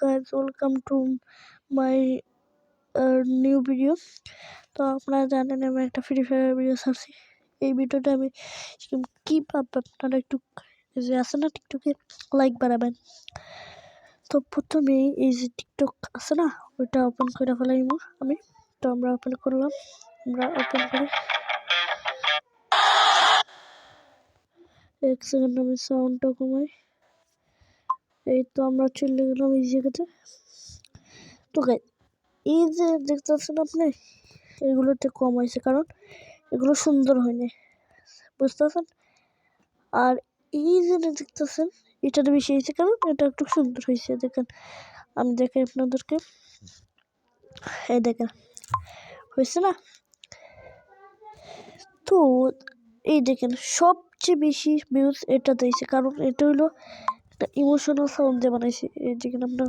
Guys, welcome to my new video. তো আপনারা জানেন আমি একটা ফ্রি ফায়ার ভিডিও ছাড়ছি। এই ভিডিওটা আমি কীভাবে আপনারা একটু যে আছে না টিকটকে লাইক বাড়াবেন। তো প্রথমে এই যে টিকটক আছে না, ওইটা ওপেন করে ফেলাইব আমি। তো আমরা ওপেন করলাম, আমরা ওপেন করে এক সেকেন্ড আমি সাউন্ডটা কমাই। এই তো আমরা চলে গেলাম এই জায়গাতে। তো এই যে দেখতেছেন আপনি, এগুলোতে কম হয়েছে কারণ এগুলো সুন্দর হয়নি, বুঝতে পারছেন। আর এই যে দেখতেছেন এটাতে বেশি হয়েছে কারণ এটা একটু সুন্দর হয়েছে। দেখেন, আমি দেখাই আপনাদেরকে, এই দেখেন হয়েছে না। তো এই দেখেন সবচেয়ে বেশি ভিউজ এটা দিয়েছে কারণ এটা হলো একটা ইমোশনাল সাউন্ড দিয়ে বানাইছে। এই দেখেন আপনার